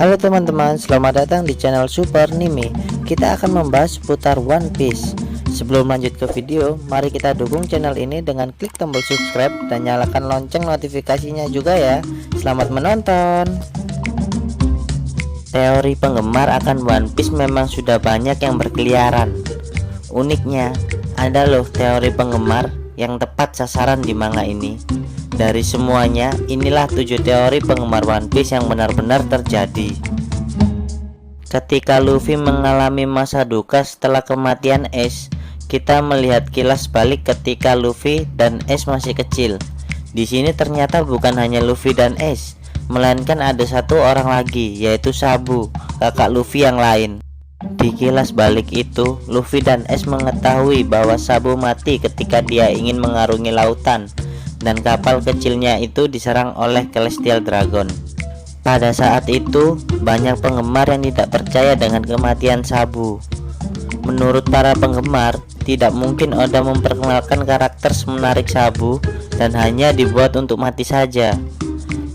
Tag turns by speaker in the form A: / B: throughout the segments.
A: Halo teman-teman, selamat datang di channel Super Nime. Kita akan membahas seputar One Piece. Sebelum lanjut ke video, mari kita dukung channel ini dengan klik tombol subscribe dan nyalakan lonceng notifikasinya juga ya. Selamat menonton. Teori penggemar akan One Piece memang sudah banyak yang berkeliaran. Uniknya, ada loh teori penggemar yang tepat sasaran di manga ini. Dari semuanya, inilah 7 teori penggemar One Piece yang benar-benar terjadi. Ketika Luffy mengalami masa duka setelah kematian Ace, kita melihat kilas balik ketika Luffy dan Ace masih kecil. Di sini ternyata bukan hanya Luffy dan Ace, melainkan ada satu orang lagi, yaitu Sabu, kakak Luffy yang lain. Di kilas balik itu, Luffy dan Ace mengetahui bahwa Sabu mati ketika dia ingin mengarungi lautan dan kapal kecilnya itu diserang oleh Celestial Dragon. Pada saat itu, banyak penggemar yang tidak percaya dengan kematian Sabu. Menurut para penggemar, tidak mungkin Oda memperkenalkan karakter semenarik Sabu dan hanya dibuat untuk mati saja.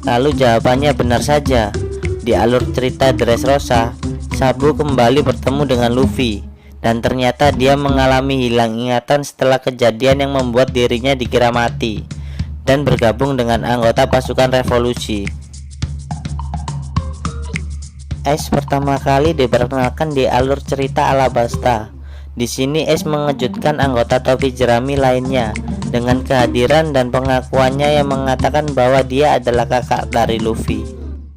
A: Lalu jawabannya benar saja. Di alur cerita Dressrosa, Sabu kembali bertemu dengan Luffy, dan ternyata dia mengalami hilang ingatan setelah kejadian yang membuat dirinya dikira mati dan bergabung dengan anggota pasukan revolusi. Ace pertama kali diperkenalkan di alur cerita Alabasta. Di sini Ace mengejutkan anggota topi jerami lainnya dengan kehadiran dan pengakuannya yang mengatakan bahwa dia adalah kakak dari Luffy.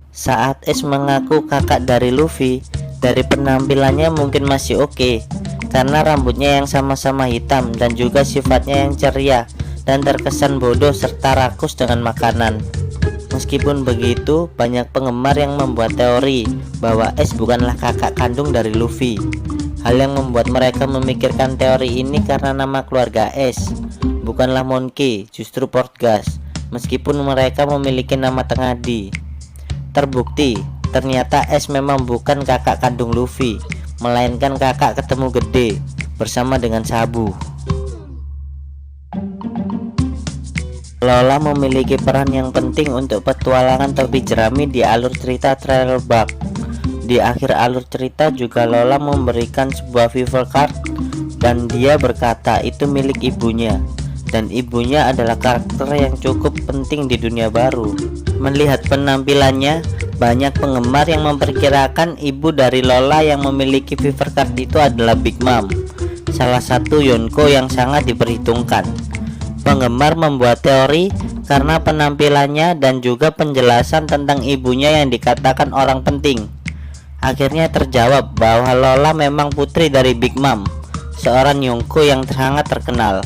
A: Saat Ace mengaku kakak dari Luffy, dari penampilannya mungkin masih oke, karena rambutnya yang sama-sama hitam dan juga sifatnya yang ceria dan terkesan bodoh serta rakus dengan makanan. Meskipun begitu, banyak penggemar yang membuat teori bahwa Ace bukanlah kakak kandung dari Luffy. Hal yang membuat mereka memikirkan teori ini karena nama keluarga Ace bukanlah Monkey, justru Portgas, meskipun mereka memiliki nama Tengadi. Terbukti, ternyata Ace memang bukan kakak kandung Luffy, melainkan kakak ketemu gede bersama dengan Sabu. Lola memiliki peran yang penting untuk petualangan topi jerami di alur cerita Trail Bug. Di akhir alur cerita juga Lola memberikan sebuah Viver Card dan dia berkata itu milik ibunya, dan ibunya adalah karakter yang cukup penting di dunia baru. Melihat penampilannya, banyak penggemar yang memperkirakan ibu dari Lola yang memiliki Viver Card itu adalah Big Mom, salah satu Yonko yang sangat diperhitungkan. Penggemar membuat teori karena penampilannya dan juga penjelasan tentang ibunya yang dikatakan orang penting. Akhirnya terjawab bahwa Lola memang putri dari Big Mom, seorang Yonko yang sangat terkenal.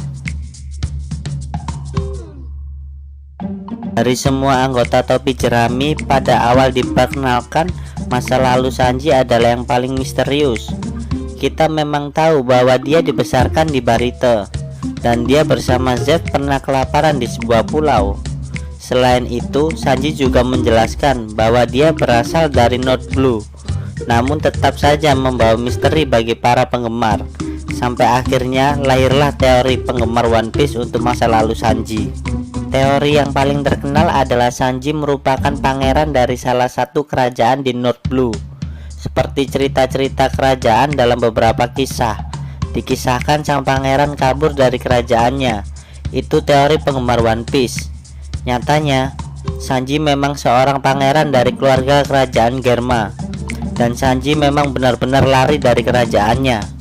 A: Dari semua anggota topi jerami pada awal diperkenalkan, masa lalu Sanji adalah yang paling misterius. Kita memang tahu bahwa dia dibesarkan di Barito, dan dia bersama Zed pernah kelaparan di sebuah pulau. Selain itu, Sanji juga menjelaskan bahwa dia berasal dari North Blue, namun tetap saja membawa misteri bagi para penggemar. Sampai akhirnya lahirlah teori penggemar One Piece untuk masa lalu Sanji. Teori yang paling terkenal adalah Sanji merupakan pangeran dari salah satu kerajaan di North Blue. Seperti cerita-cerita kerajaan dalam beberapa kisah, dikisahkan sang pangeran kabur dari kerajaannya. Itu teori penggemar One Piece. Nyatanya, Sanji memang seorang pangeran dari keluarga kerajaan Germa, dan Sanji memang benar-benar lari dari kerajaannya.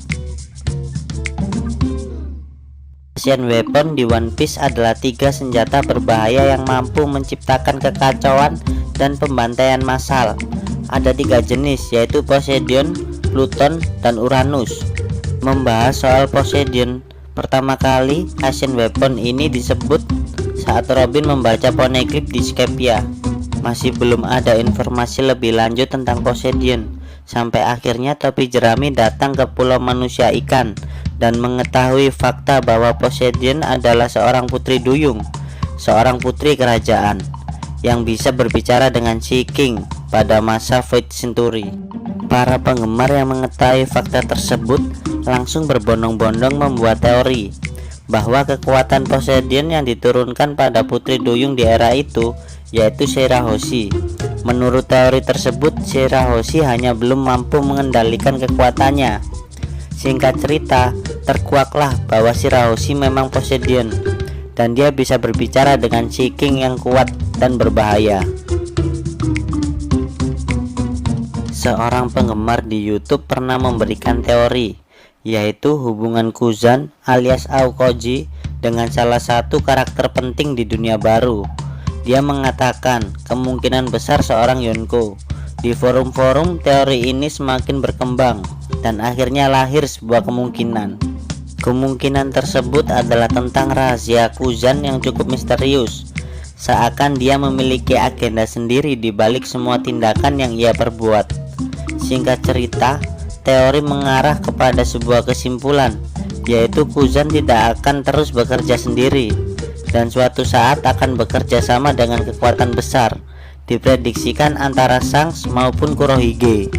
A: Ancient Weapon di One Piece adalah 3 senjata berbahaya yang mampu menciptakan kekacauan dan pembantaian massal. Ada 3 jenis, yaitu Poseidon, Pluton, dan Uranus. Membahas soal Poseidon, pertama kali Ancient Weapon ini disebut saat Robin membaca Poneglyph di Skypiea. Masih belum ada informasi lebih lanjut tentang Poseidon, sampai akhirnya topi jerami datang ke Pulau Manusia Ikan dan mengetahui fakta bahwa Poseidon adalah seorang putri duyung, seorang putri kerajaan yang bisa berbicara dengan Sea King pada masa Void Century. Para penggemar yang mengetahui fakta tersebut langsung berbondong-bondong membuat teori bahwa kekuatan Poseidon yang diturunkan pada putri duyung di era itu yaitu Shirahoshi, Menurut teori tersebut, Shirahoshi hanya belum mampu mengendalikan kekuatannya. Singkat cerita, terkuaklah bahwa Shirahoshi memang Poseidon dan dia bisa berbicara dengan Sea King yang kuat dan berbahaya. Seorang penggemar di YouTube pernah memberikan teori, yaitu hubungan Kuzan alias Aokoji dengan salah satu karakter penting di dunia baru. Dia mengatakan kemungkinan besar seorang Yonko. Di forum-forum, teori ini semakin berkembang dan akhirnya lahir sebuah kemungkinan. Kemungkinan tersebut adalah tentang rahasia Kuzan yang cukup misterius, seakan dia memiliki agenda sendiri di balik semua tindakan yang ia perbuat. Singkat cerita, teori mengarah kepada sebuah kesimpulan, yaitu Kuzan tidak akan terus bekerja sendiri dan suatu saat akan bekerja sama dengan kekuatan besar, diprediksikan antara Shanks maupun Kurohige.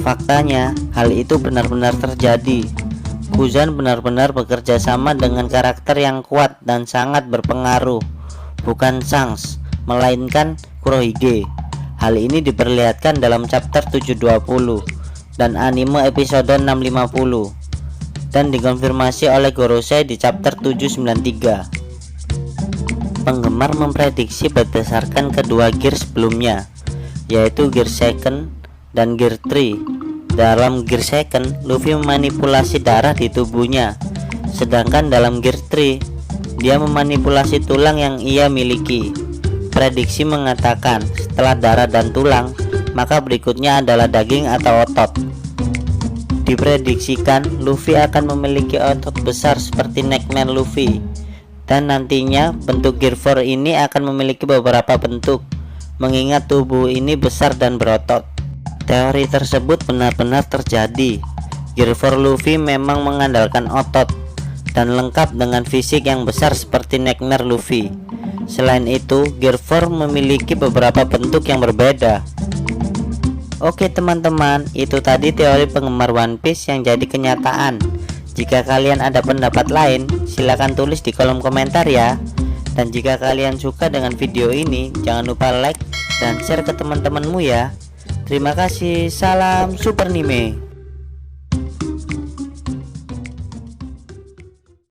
A: Faktanya, hal itu benar-benar terjadi. Kuzan benar-benar bekerja sama dengan karakter yang kuat dan sangat berpengaruh, bukan Shanks, melainkan Kurohige. Hal ini diperlihatkan dalam chapter 720 dan anime episode 650 dan dikonfirmasi oleh Gorosei di chapter 793. Penggemar memprediksi berdasarkan kedua gear sebelumnya, yaitu gear second dan gear 3. Dalam gear second, Luffy memanipulasi darah di tubuhnya, sedangkan dalam gear 3, dia memanipulasi tulang yang ia miliki. Prediksi mengatakan setelah darah dan tulang, maka berikutnya adalah daging atau otot. Diprediksikan Luffy akan memiliki otot besar seperti Neckman Luffy, dan nantinya bentuk Gear 4 ini akan memiliki beberapa bentuk, mengingat tubuh ini besar dan berotot. Teori tersebut benar-benar terjadi. Gear 4 Luffy memang mengandalkan otot dan lengkap dengan fisik yang besar seperti Neckman Luffy. Selain itu, Gear 4 memiliki beberapa bentuk yang berbeda. Oke teman-teman, itu tadi teori penggemar One Piece yang jadi kenyataan. Jika kalian ada pendapat lain, silahkan tulis di kolom komentar ya. Dan jika kalian suka dengan video ini, jangan lupa like dan share ke teman-temanmu ya. Terima kasih, salam Super Anime.